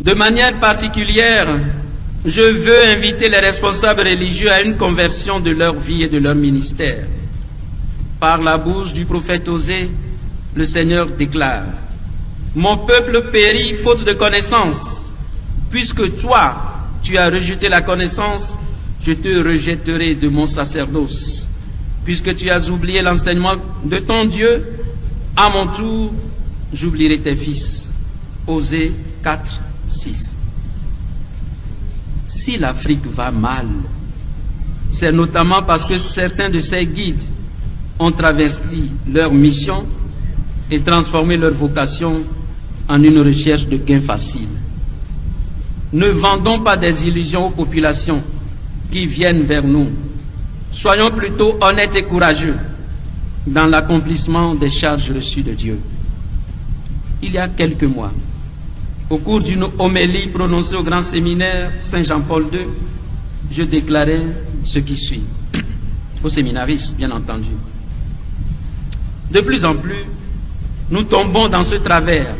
De manière particulière, je veux inviter les responsables religieux à une conversion de leur vie et de leur ministère. Par la bouche du prophète Osée, le Seigneur déclare: « Mon peuple périt faute de connaissance. Puisque toi, tu as rejeté la connaissance, je te rejetterai de mon sacerdoce. Puisque tu as oublié l'enseignement de ton Dieu, à mon tour, j'oublierai tes fils. » Osée 4, 6. Si l'Afrique va mal, c'est notamment parce que certains de ses guides ont travesti leur mission et transformé leur vocation en une recherche de gains faciles. Ne vendons pas des illusions aux populations qui viennent vers nous. Soyons plutôt honnêtes et courageux dans l'accomplissement des charges reçues de Dieu. Il y a quelques mois, au cours d'une homélie prononcée au grand séminaire Saint-Jean-Paul II, je déclarais ce qui suit, aux séminaristes bien entendu. De plus en plus, nous tombons dans ce travers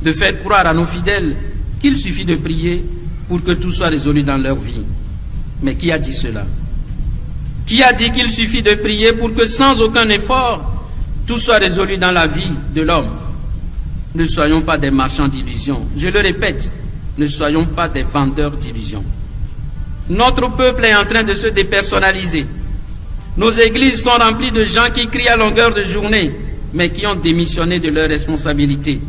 de faire croire à nos fidèles qu'il suffit de prier pour que tout soit résolu dans leur vie. Mais qui a dit cela? Qui a dit qu'il suffit de prier pour que sans aucun effort, tout soit résolu dans la vie de l'homme? Ne soyons pas des marchands d'illusions. Je le répète, ne soyons pas des vendeurs d'illusions. Notre peuple est en train de se dépersonnaliser. Nos églises sont remplies de gens qui crient à longueur de journée, mais qui ont démissionné de leurs responsabilités.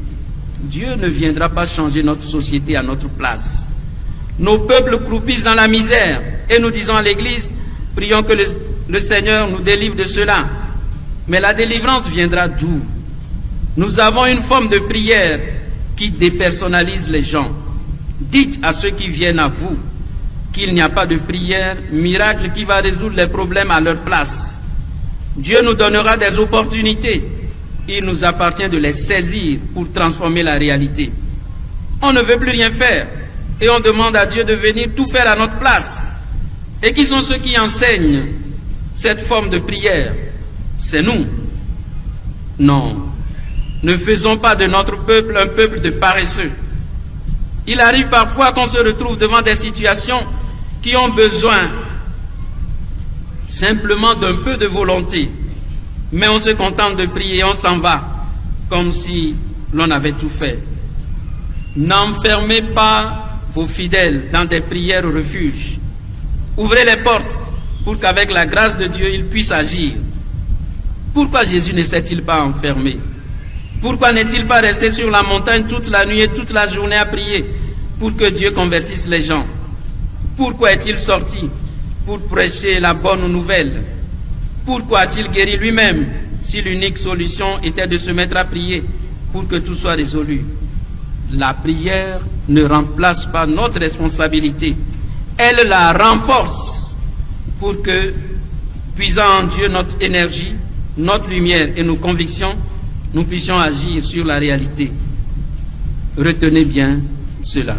Dieu ne viendra pas changer notre société à notre place. Nos peuples croupissent dans la misère et nous disons à l'église: prions que le Seigneur nous délivre de cela. Mais la délivrance viendra d'où? Nous avons une forme de prière qui dépersonnalise les gens. Dites à ceux qui viennent à vous qu'il n'y a pas de prière miracle qui va résoudre les problèmes à leur place. Dieu nous donnera des opportunités. Il nous appartient de les saisir pour transformer la réalité. On ne veut plus rien faire et on demande à Dieu de venir tout faire à notre place. Et qui sont ceux qui enseignent cette forme de prière? C'est nous. Non. Ne faisons pas de notre peuple un peuple de paresseux. Il arrive parfois qu'on se retrouve devant des situations qui ont besoin simplement d'un peu de volonté. Mais on se contente de prier et on s'en va, comme si l'on avait tout fait. N'enfermez pas vos fidèles dans des prières au refuge. Ouvrez les portes pour qu'avec la grâce de Dieu, ils puissent agir. Pourquoi Jésus ne s'est-il pas enfermé? Pourquoi n'est-il pas resté sur la montagne toute la nuit et toute la journée à prier pour que Dieu convertisse les gens? Pourquoi est-il sorti pour prêcher la bonne nouvelle? Pourquoi a-t-il guéri lui-même si l'unique solution était de se mettre à prier pour que tout soit résolu? La prière ne remplace pas notre responsabilité. Elle la renforce pour que, puisant en Dieu notre énergie, notre lumière et nos convictions, nous puissions agir sur la réalité. Retenez bien cela.